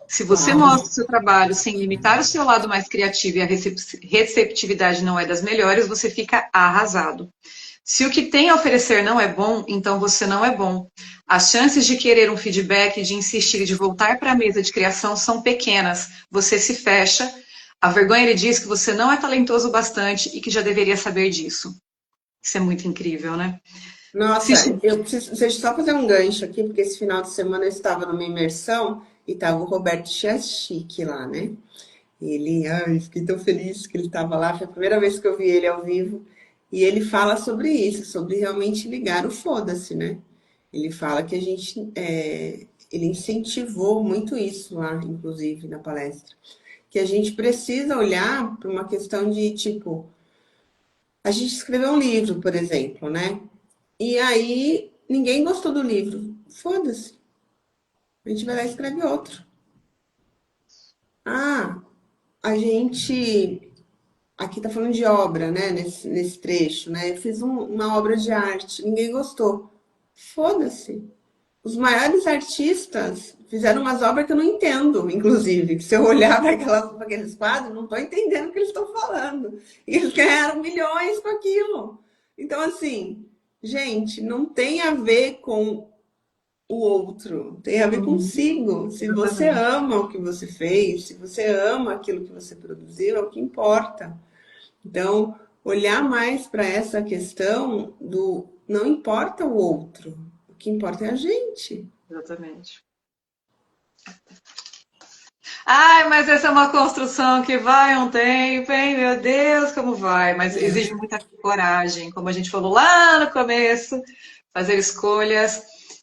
Se você Uau. mostra o seu trabalho sem limitar o seu lado mais criativo e a receptividade não é das melhores, você fica arrasado. Se o que tem a oferecer não é bom, então você não é bom. As chances de querer um feedback, de insistir e de voltar para a mesa de criação são pequenas. Você se fecha. A vergonha lhe diz que você não é talentoso bastante e que já deveria saber disso. Isso é muito incrível, né? Se Nossa, eu preciso, deixa eu só fazer um gancho aqui, porque esse final de semana eu estava numa imersão e estava o Roberto Chachik lá, né? Ele, ai, fiquei tão feliz que ele estava lá, foi a primeira vez que eu vi ele ao vivo. E ele fala sobre isso, sobre realmente ligar o foda-se, né? Ele fala que a gente, ele incentivou muito isso lá, inclusive, na palestra. Que a gente precisa olhar para uma questão de, tipo, a gente escreveu um livro, por exemplo, né? E aí ninguém gostou do livro. Foda-se, a gente vai lá e escreve outro. Ah, a gente aqui tá falando de obra, né? Nesse trecho, né? Eu fiz uma obra de arte, ninguém gostou. Foda-se. Os maiores artistas fizeram umas obras que eu não entendo, inclusive. Se eu olhar para aqueles quadros, não estou entendendo o que eles estão falando. E eles ganharam milhões com aquilo. Então, assim, gente, não tem a ver com o outro, tem a ver Uhum, consigo. Se você exatamente. ama o que você fez, se você ama aquilo que você produziu, é o que importa. Então, olhar mais para essa questão do não importa o outro, o que importa é a gente. Exatamente. Ai, mas essa é uma construção que vai um tempo, hein? Meu Deus, como vai? Mas exige muita coragem, como a gente falou lá no começo, fazer escolhas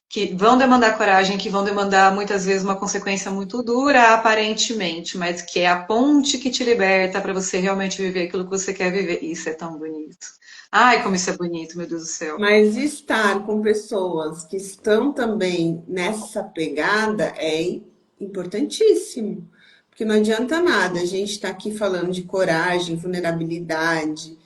que vão demandar coragem, que vão demandar muitas vezes uma consequência muito dura, aparentemente, mas que é a ponte que te liberta para você realmente viver aquilo que você quer viver. Isso é tão bonito. Ai, como isso é bonito, meu Deus do céu. Mas estar com pessoas que estão também nessa pegada é importantíssimo. Porque não adianta nada a gente estar aqui falando de coragem, vulnerabilidade,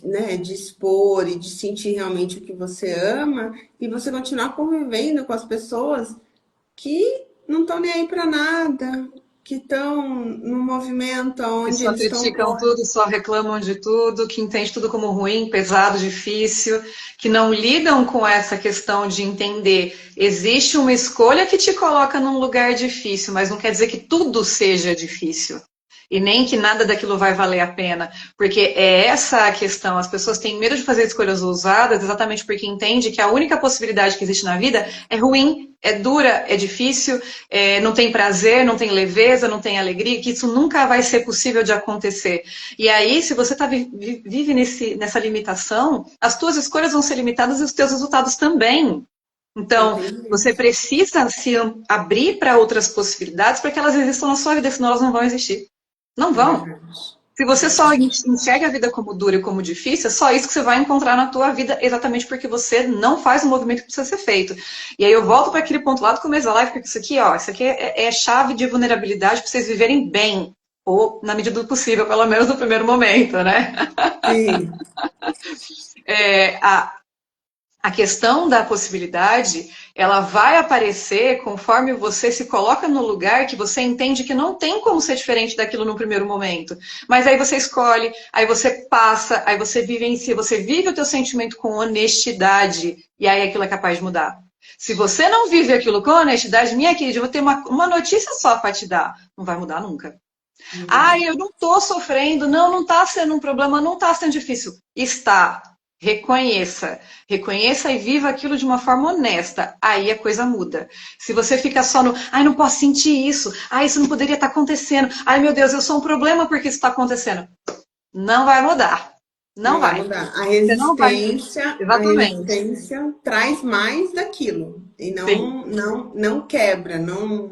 né, de expor e de sentir realmente o que você ama e você continuar convivendo com as pessoas que não estão nem aí para nada. que estão no movimento Que onde só eles estão criticam tudo, só reclamam de tudo, que entende tudo como ruim, pesado, difícil, que não lidam com essa questão de entender. Existe uma escolha que te coloca num lugar difícil, mas não quer dizer que tudo seja difícil. E nem que nada daquilo vai valer a pena. Porque é essa a questão. As pessoas têm medo de fazer escolhas ousadas exatamente porque entendem que a única possibilidade que existe na vida é ruim, é dura, é difícil, não tem prazer, não tem leveza, não tem alegria, que isso nunca vai ser possível de acontecer. E aí, se você vive nessa limitação, as tuas escolhas vão ser limitadas e os teus resultados também. Então, você entendidos. precisa se abrir para outras possibilidades para que elas existam na sua vida, senão elas não vão existir. Não É vão. verdade. Se É você só verdade. enxerga a vida como dura e como difícil, é só isso que você vai encontrar na tua vida, exatamente porque você não faz o movimento que precisa ser feito. E aí eu volto para aquele ponto lá do começo da live, porque isso aqui, ó, isso aqui é chave de vulnerabilidade para vocês viverem bem, ou na medida do possível, pelo menos no primeiro momento, né? Sim, É, a questão da possibilidade, ela vai aparecer conforme você se coloca no lugar que você entende que não tem como ser diferente daquilo no primeiro momento. Mas aí você escolhe, aí você passa, aí você vivencia, você vive o teu sentimento com honestidade, e aí aquilo é capaz de mudar. Se você não vive aquilo com honestidade, minha querida, eu vou ter uma notícia só para te dar. Não vai mudar nunca. não Ah, vai. eu não estou sofrendo, não está sendo um problema, não está sendo difícil. Está. Reconheça. Reconheça e viva aquilo de uma forma honesta. Aí a coisa muda. Se você fica só no, ai, não posso sentir isso, ai, isso não poderia estar acontecendo, ai, meu Deus, eu sou um problema porque isso está acontecendo. Não vai mudar. Não Não vai vai. mudar. Você não vai. A Exatamente. resistência traz mais daquilo e Sim, não quebra, não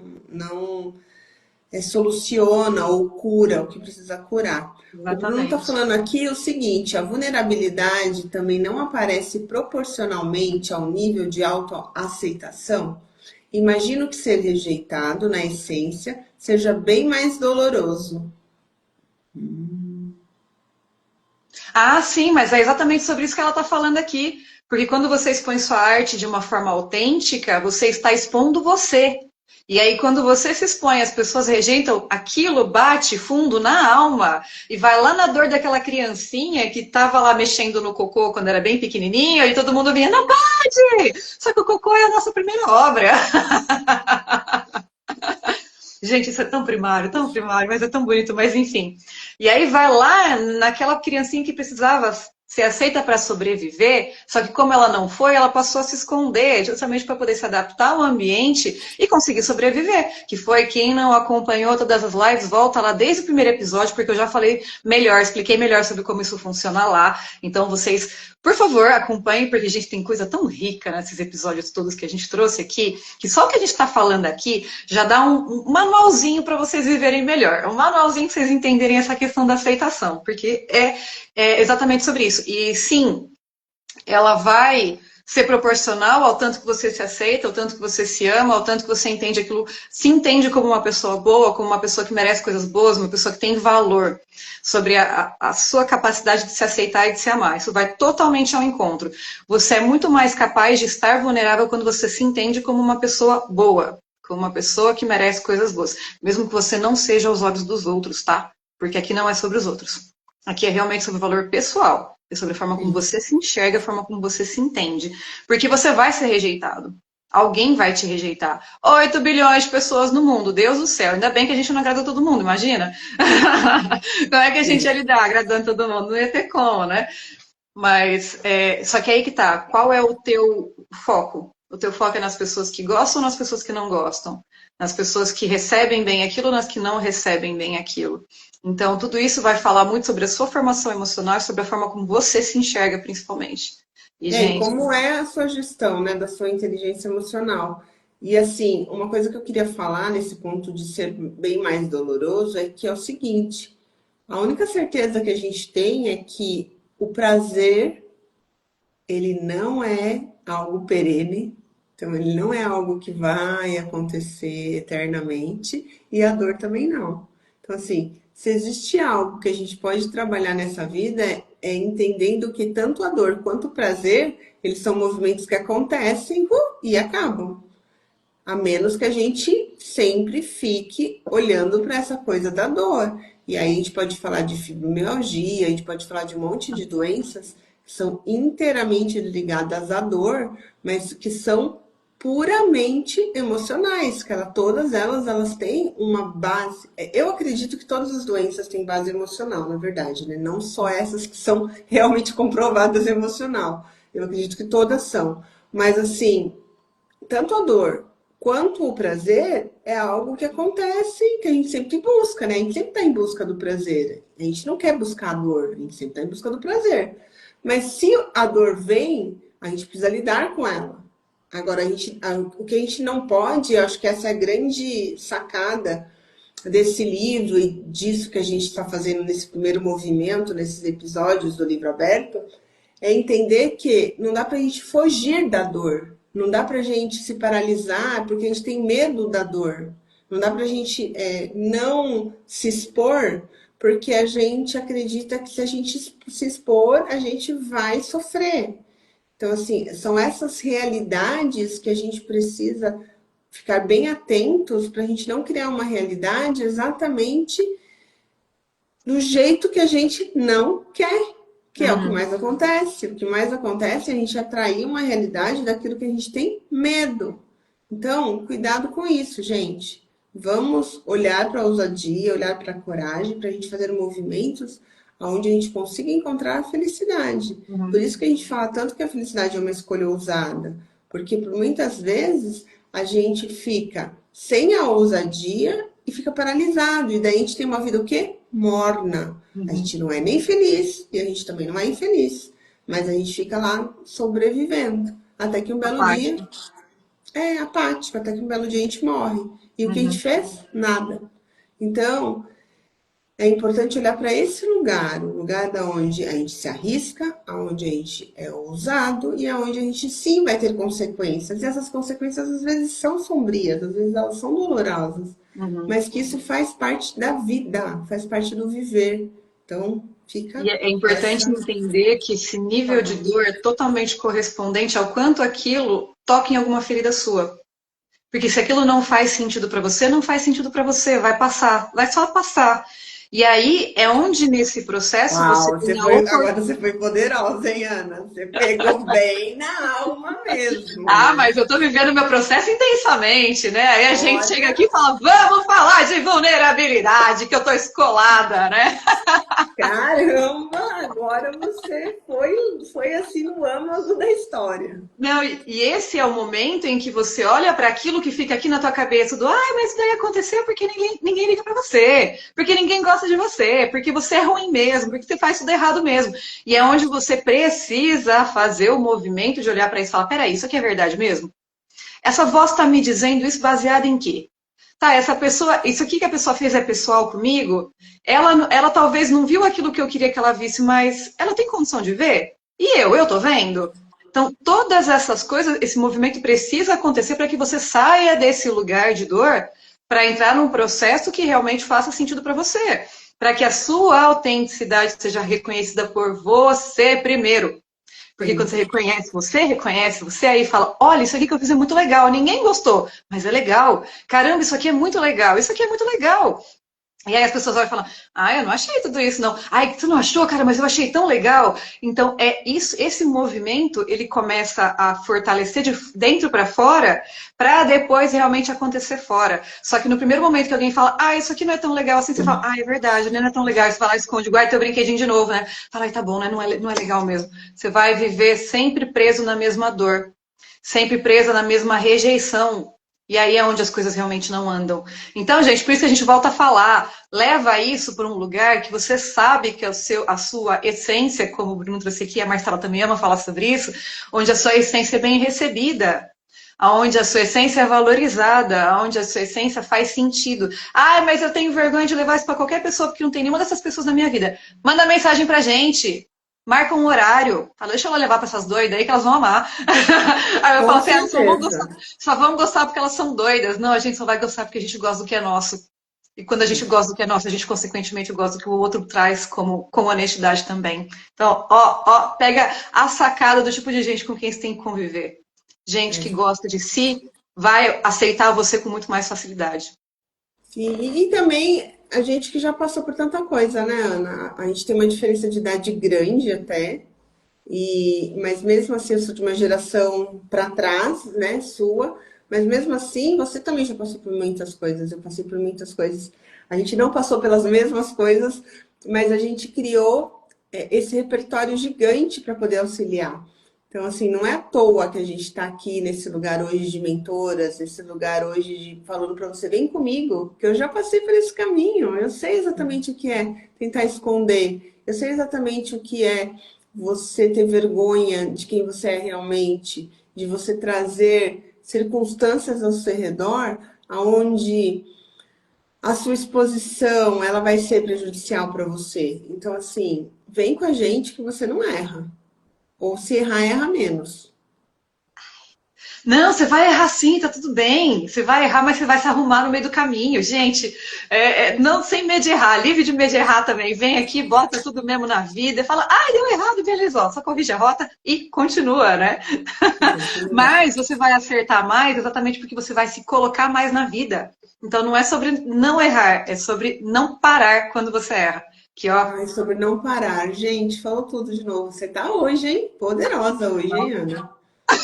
soluciona ou cura o que precisa curar. O Bruno está exatamente. falando aqui o seguinte: a vulnerabilidade também não aparece proporcionalmente ao nível de autoaceitação. Imagino que ser rejeitado, na essência, seja bem mais doloroso. Ah, sim, mas é exatamente sobre isso que ela está falando aqui. Porque quando você expõe sua arte de uma forma autêntica, você está expondo você. E aí, quando você se expõe, as pessoas rejeitam, aquilo bate fundo na alma e vai lá na dor daquela criancinha que estava lá mexendo no cocô quando era bem pequenininho e todo mundo vinha, não pode! Só que o cocô é a nossa primeira obra. Gente, isso é tão primário, mas é tão bonito, mas enfim. E aí vai lá naquela criancinha que precisava ser aceita para sobreviver, só que como ela não foi, ela passou a se esconder, justamente para poder se adaptar ao ambiente e conseguir sobreviver. Que foi quem não acompanhou todas as lives, volta lá desde o primeiro episódio, porque eu já falei melhor, expliquei melhor sobre como isso funciona lá. Então vocês, por favor, acompanhem, porque a gente tem coisa tão rica nesses episódios todos que a gente trouxe aqui, que só o que a gente está falando aqui já dá um manualzinho para vocês viverem melhor. Um manualzinho para vocês entenderem essa questão da aceitação, porque é exatamente sobre isso. E sim, ela vai ser proporcional ao tanto que você se aceita, ao tanto que você se ama, ao tanto que você entende aquilo, se entende como uma pessoa boa, como uma pessoa que merece coisas boas, uma pessoa que tem valor, sobre a sua capacidade de se aceitar e de se amar. Isso vai totalmente ao encontro. Você é muito mais capaz de estar vulnerável quando você se entende como uma pessoa boa, como uma pessoa que merece coisas boas, mesmo que você não seja aos olhos dos outros, tá? Porque aqui não é sobre os outros. Aqui é realmente sobre o valor pessoal. É sobre a forma como Sim. você se enxerga, a forma como você se entende. Porque você vai ser rejeitado. Alguém vai te rejeitar. 8 bilhões de pessoas no mundo, Deus do céu. Ainda bem que a gente não agrada todo mundo, imagina? Como é que a gente ia lidar agradando todo mundo? Não ia ter como, né? Mas, só que aí que tá. Qual é o teu foco? O teu foco é nas pessoas que gostam ou nas pessoas que não gostam? Nas pessoas que recebem bem aquilo ou nas que não recebem bem aquilo? Então, tudo isso vai falar muito sobre a sua formação emocional e sobre a forma como você se enxerga, principalmente. E, E gente, como é a sua gestão, né, da sua inteligência emocional? E assim, uma coisa que eu queria falar nesse ponto de ser bem mais doloroso é que é o seguinte: a única certeza que a gente tem é que o prazer, ele não é algo perene, então ele não é algo que vai acontecer eternamente, e a dor também não. Então, assim, se existe algo que a gente pode trabalhar nessa vida, é entendendo que tanto a dor quanto o prazer, eles são movimentos que acontecem e acabam. A menos que a gente sempre fique olhando para essa coisa da dor. E aí a gente pode falar de fibromialgia, a gente pode falar de um monte de doenças que são inteiramente ligadas à dor, mas que são puramente emocionais, que todas elas têm uma base. Eu acredito que todas as doenças têm base emocional, na verdade, né? Não só essas que são realmente comprovadas emocional. Eu acredito que todas são. Mas assim, tanto a dor quanto o prazer é algo que acontece, que a gente sempre busca, né? A gente sempre está em busca do prazer. A gente não quer buscar a dor, a gente sempre está em busca do prazer. Mas se a dor vem, a gente precisa lidar com ela. Agora, o que a gente não pode, eu acho que essa é a grande sacada desse livro e disso que a gente está fazendo nesse primeiro movimento, nesses episódios do livro aberto, é entender que não dá para a gente fugir da dor, não dá para a gente se paralisar porque a gente tem medo da dor, não dá para a gente não se expor porque a gente acredita que se a gente se expor, a gente vai sofrer. Então, assim, são essas realidades que a gente precisa ficar bem atentos para a gente não criar uma realidade exatamente do jeito que a gente não quer, que é o que mais acontece. O que mais acontece é a gente atrair uma realidade daquilo que a gente tem medo. Então, cuidado com isso, gente. Vamos olhar para a ousadia, olhar para a coragem, para a gente fazer movimentos onde a gente consiga encontrar a felicidade. Por isso que a gente fala tanto que a felicidade é uma escolha ousada, porque por muitas vezes a gente fica sem a ousadia e fica paralisado, e daí a gente tem uma vida o quê? Morna. A gente não é nem feliz e a gente também não é infeliz, mas a gente fica lá sobrevivendo, até que um belo dia apático, até que um belo dia a gente morre. E o que a gente fez? Nada. Então, é importante olhar para esse lugar, o lugar da onde a gente se arrisca, aonde a gente é ousado e aonde a gente sim vai ter consequências. E essas consequências às vezes são sombrias, às vezes elas são dolorosas, mas que isso faz parte da vida, faz parte do viver. Então, fica E é importante entender que esse nível de dor é totalmente correspondente ao quanto aquilo toca em alguma ferida sua. Porque se aquilo não faz sentido para você, não faz sentido para você, vai passar, vai só passar. E aí é onde nesse processo você Uau, tem a oportunidade. agora você foi poderosa, hein, Ana? Você pegou bem na alma mesmo, Ah, né? mas eu tô vivendo meu processo intensamente, né? Aí a gente chega Olha, aqui e fala, vamos falar de vulnerabilidade, que eu tô escolada, né? caramba, agora você foi assim no âmago da história. Não, e esse é o momento em que você olha para aquilo que fica aqui na tua cabeça do, ai, mas isso daí aconteceu porque ninguém liga para você, porque ninguém gosta de você, porque você é ruim mesmo, porque você faz tudo errado mesmo. E é onde você precisa fazer o movimento de olhar para isso e falar, peraí, isso aqui é verdade mesmo? Essa voz está me dizendo isso baseado em quê? Tá, essa pessoa, isso aqui que a pessoa fez é pessoal comigo? Ela talvez não viu aquilo que eu queria que ela visse, mas ela tem condição de ver? E eu tô vendo? Então, todas essas coisas, esse movimento precisa acontecer para que você saia desse lugar de dor para entrar num processo que realmente faça sentido para você. Para que a sua autenticidade seja reconhecida por você primeiro. Porque quando Sim. você reconhece, você aí fala, olha, isso aqui que eu fiz é muito legal, ninguém gostou, mas é legal. Caramba, isso aqui é muito legal, isso aqui é muito legal. E aí as pessoas olham e falam, ah, eu não achei tudo isso, não. Ai, tu não achou, cara, mas eu achei tão legal. Então, é isso, esse movimento, ele começa a fortalecer de dentro para fora, para depois realmente acontecer fora. Só que no primeiro momento que alguém fala, ah, isso aqui não é tão legal assim, você fala, ah, é verdade, né, não é tão legal. Você vai lá, esconde, guarda teu brinquedinho de novo, né? Fala, ai, tá bom, né, não é legal mesmo. Você vai viver sempre preso na mesma dor, sempre presa na mesma rejeição. E aí é onde as coisas realmente não andam. Então, gente, por isso que a gente volta a falar. Leva isso para um lugar que você sabe que é a sua essência, como o Bruno trouxe aqui, a Marcela também ama falar sobre isso, onde a sua essência é bem recebida, onde a sua essência é valorizada, onde a sua essência faz sentido. Ah, mas eu tenho vergonha de levar isso para qualquer pessoa, porque não tem nenhuma dessas pessoas na minha vida. Manda mensagem pra gente. Marca um horário. Fala, deixa eu levar para essas doidas aí que elas vão amar. Aí eu falo Com assim, ah, certeza. só vão gostar porque elas são doidas. Não, a gente só vai gostar porque a gente gosta do que é nosso. E quando a gente gosta do que é nosso, a gente consequentemente gosta do que o outro traz como honestidade também. Então, pega a sacada do tipo de gente com quem você tem que conviver. Gente que gosta de si, vai aceitar você com muito mais facilidade. Sim, e também a gente que já passou por tanta coisa, né, Ana? A gente tem uma diferença de idade grande até, mas mesmo assim eu sou de uma geração para trás, né, sua, mas mesmo assim você também já passou por muitas coisas, eu passei por muitas coisas. A gente não passou pelas mesmas coisas, mas a gente criou esse repertório gigante para poder auxiliar. Então, assim, não é à toa que a gente está aqui nesse lugar hoje de mentoras, nesse lugar hoje de falando para você, vem comigo, que eu já passei por esse caminho, eu sei exatamente o que é tentar esconder, eu sei exatamente o que é você ter vergonha de quem você é realmente, de você trazer circunstâncias ao seu redor, aonde a sua exposição ela vai ser prejudicial para você. Então, assim, vem com a gente que você não erra. Ou se errar, erra menos. Não, você vai errar sim, tá tudo bem. Você vai errar, mas você vai se arrumar no meio do caminho. Gente, não sem medo de errar, livre de medo de errar também. Vem aqui, bota tudo mesmo na vida e fala, ai, deu errado, beleza, ó, só corrige a rota e continua, né? Mas você vai acertar mais exatamente porque você vai se colocar mais na vida. Então não é sobre não errar, é sobre não parar quando você erra. Que ó, Ai, sobre não parar. Gente, falou tudo de novo. Você tá hoje, hein? Poderosa hoje, hein, Ana?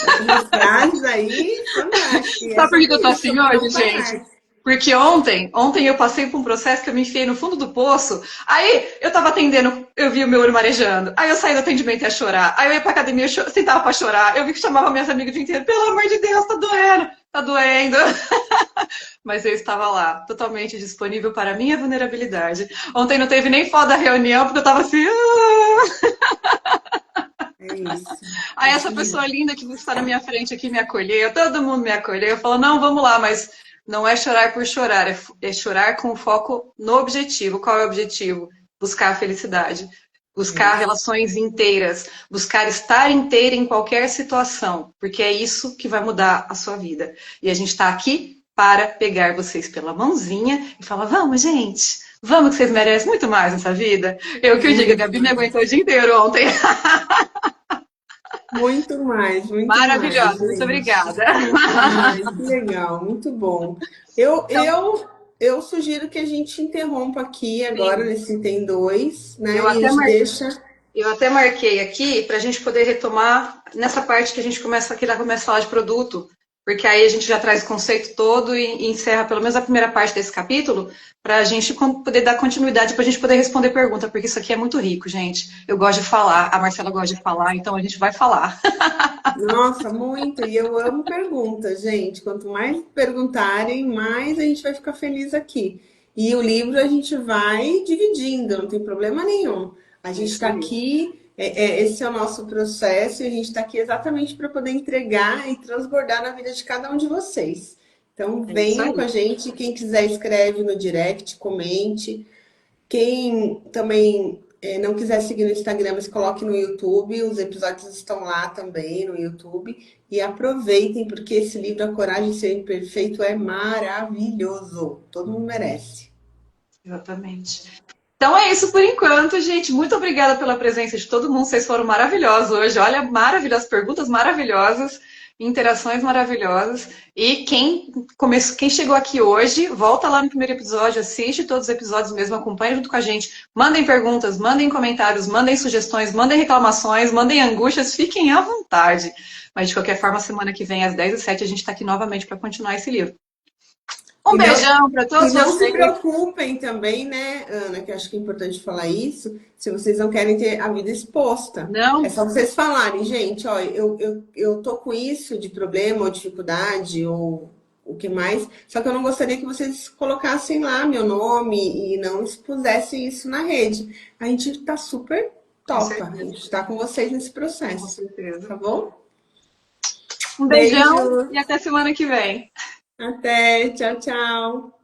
Tá com umas frases aí fantásticas. E é sabe por que sobre eu tô isso, assim sobre hoje, não gente? parar. Porque ontem eu passei por um processo que eu me enfiei no fundo do poço. Aí eu tava atendendo, eu vi o meu olho marejando. Aí eu saí do atendimento e ia chorar. Aí eu ia pra academia, eu sentava pra chorar. Eu vi que chamava minhas amigas o dia inteiro. Pelo amor de Deus, tá doendo, tá doendo. Mas eu estava lá, totalmente disponível para a minha vulnerabilidade. Ontem não teve nem foto da reunião, porque eu tava assim. É isso. Aí essa Isso mesmo. pessoa linda que está na minha frente aqui me acolheu, todo mundo me acolheu, falou, não, vamos lá, mas não é chorar por chorar, é chorar com foco no objetivo. Qual é o objetivo? Buscar a felicidade, É buscar isso. relações inteiras, buscar estar inteira em qualquer situação, porque é isso que vai mudar a sua vida. E a gente está aqui para pegar vocês pela mãozinha e falar, vamos, gente, vamos que vocês merecem muito mais nessa vida. Eu que eu digo, a Muito Gabi me mais. aguentou o dia inteiro ontem. Muito mais, muito mais, Maravilhosa, muito gente. obrigada. Ai, que legal, muito bom. Eu, Então, eu, eu sugiro que a gente interrompa aqui agora sim, nesse item 2, eu né? E a até, gente mar... deixa. eu até marquei aqui para a gente poder retomar nessa parte que a gente começa aqui, começa a falar de produto, porque aí a gente já traz o conceito todo e encerra pelo menos a primeira parte desse capítulo, para a gente poder dar continuidade, para a gente poder responder pergunta, porque isso aqui é muito rico, gente. Eu gosto de falar, a Marcela gosta de falar, então a gente vai falar. Nossa, muito. E eu amo perguntas, gente. Quanto mais perguntarem, mais a gente vai ficar feliz aqui. E o livro a gente vai dividindo, não tem problema nenhum. A É gente isso está aí. aqui, esse é o nosso processo, e a gente está aqui exatamente para poder entregar e transbordar na vida de cada um de vocês. Então, É isso venham com a aí. gente. Quem quiser, escreve no direct, comente. Quem também não quiser seguir no Instagram, mas coloque no YouTube, os episódios estão lá também no YouTube. E aproveitem, porque esse livro, A Coragem de Ser Imperfeito, é maravilhoso. Todo mundo merece. Exatamente. Então é isso por enquanto, gente. Muito obrigada pela presença de todo mundo. Vocês foram maravilhosos hoje. Olha, maravilhosas perguntas maravilhosas, interações maravilhosas. E quem chegou aqui hoje, volta lá no primeiro episódio, assiste todos os episódios mesmo, acompanha junto com a gente. Mandem perguntas, mandem comentários, mandem sugestões, mandem reclamações, mandem angústias, fiquem à vontade. Mas de qualquer forma, semana que vem, às 10h07, a gente está aqui novamente para continuar esse livro. Um E não, beijão para e todos não se vocês. preocupem também, né, Ana, que eu acho que é importante falar isso, se vocês não querem ter a vida exposta. É Não, só vocês falarem, gente, ó, eu tô com isso de problema ou dificuldade ou o que mais, só que eu não gostaria que vocês colocassem lá meu nome e não expusessem isso na rede. A gente tá super com topa, a certeza. gente tá com vocês nesse Com processo, certeza. tá bom? Um beijão Beijo, e até semana que vem. até, tchau, tchau.